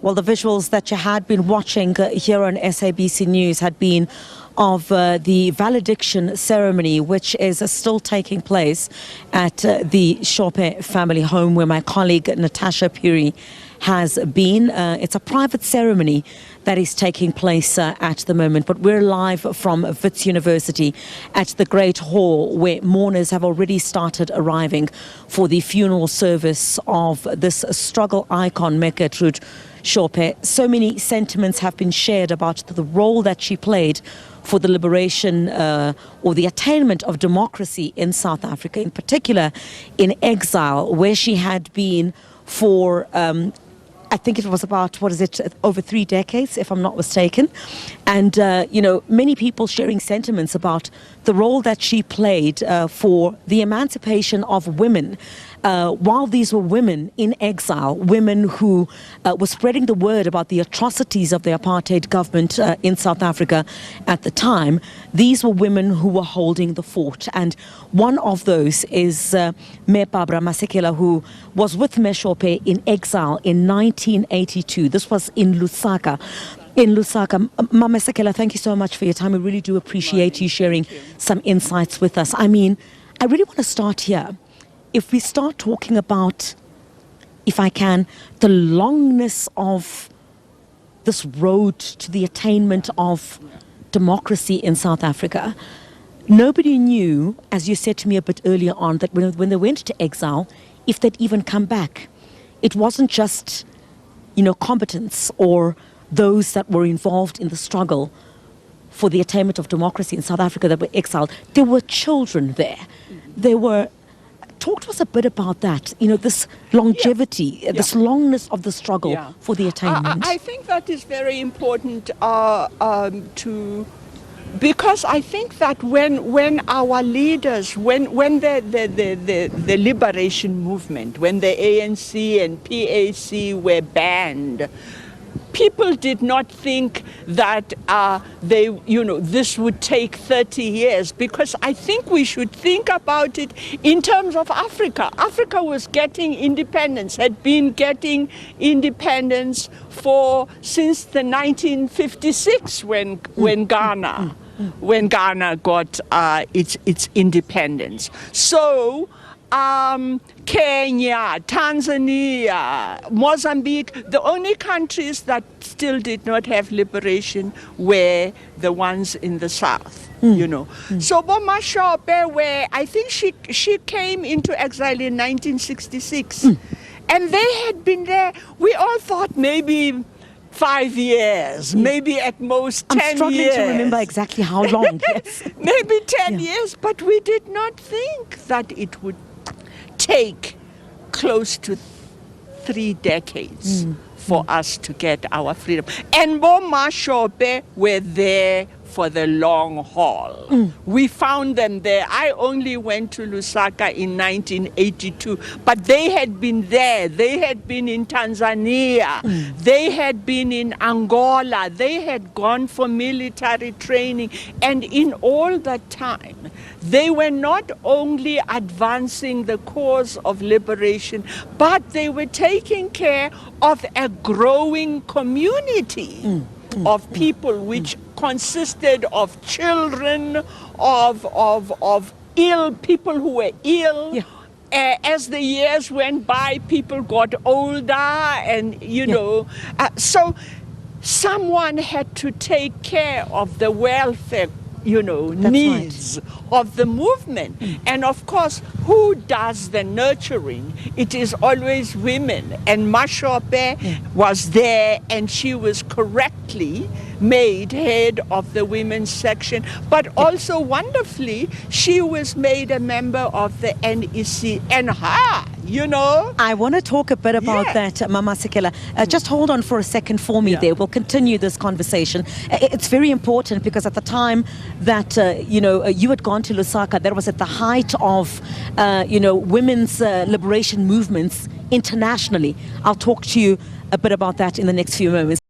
Well, the visuals that you had been watching here on SABC News had been of the valediction ceremony, which is still taking place at the Shope family home, where my colleague Natasha Puri has been. It's a private ceremony that is taking place at the moment, but we're live from Wits University at the Great Hall, where mourners have already started arriving for the funeral service of this struggle icon, Gertrude Shope. So many sentiments have been shared about the role that she played for the liberation or the attainment of democracy in South Africa, in particular in exile, where she had been for I think it was about, over 3 decades, if I'm not mistaken. And, many people sharing sentiments about the role that she played for the emancipation of women. While these were women in exile, women who were spreading the word about the atrocities of the apartheid government in South Africa at the time, these were women who were holding the fort. And one of those is Barbara Masekela, who was with Shope in exile in 1982. This was in Lusaka. Mama Masekela, thank you so much for your time. I really do appreciate you sharing some insights with us. I mean, I really want to start here. If we start talking about, if I can, the longness of this road to the attainment of democracy in South Africa, nobody knew, as you said to me a bit earlier on, that when they went to exile, if they'd even come back. It wasn't just, combatants or those that were involved in the struggle for the attainment of democracy in South Africa that were exiled. There were children there. Talk to us a bit about that, this longevity, this longness of the struggle for the attainment. I think that is very important because I think that when our leaders, when the liberation movement, when the ANC and PAC were banned, people did not think that this would take 30 years, because I think we should think about it in terms of Africa. Africa was getting independence, had been getting independence since the 1956 when Ghana got its independence. So Kenya, Tanzania, Mozambique, the only countries that still did not have liberation were the ones in the south, So Boma Shope, where I think she came into exile in 1966, and they had been there, we all thought maybe 5 years, maybe at most 10 years. I'm struggling to remember exactly how long. Yes. Maybe 10 years, but we did not think that it would take close to 3 decades for us to get our freedom. And Boma Shope were there for the long haul. We found them there. I only went to Lusaka in 1982, but they had been there. They had been in Tanzania. They had been in Angola. They had gone for military training. And in all that time, they were not only advancing the cause of liberation, but they were taking care of a growing community of people, which consisted of children, of ill people who were ill. As the years went by, people got older, and so someone had to take care of the welfare needs of the movement. And of course, who does the nurturing? It is always women. And Mashope was there, and she was correctly made head of the women's section, but also wonderfully, she was made a member of the NEC. And I want to talk a bit about that, Mama Masekela. Just hold on for a second for me there. We'll continue this conversation. It's very important because at the time that, you had gone to Lusaka, that was at the height of, women's liberation movements internationally. I'll talk to you a bit about that in the next few moments.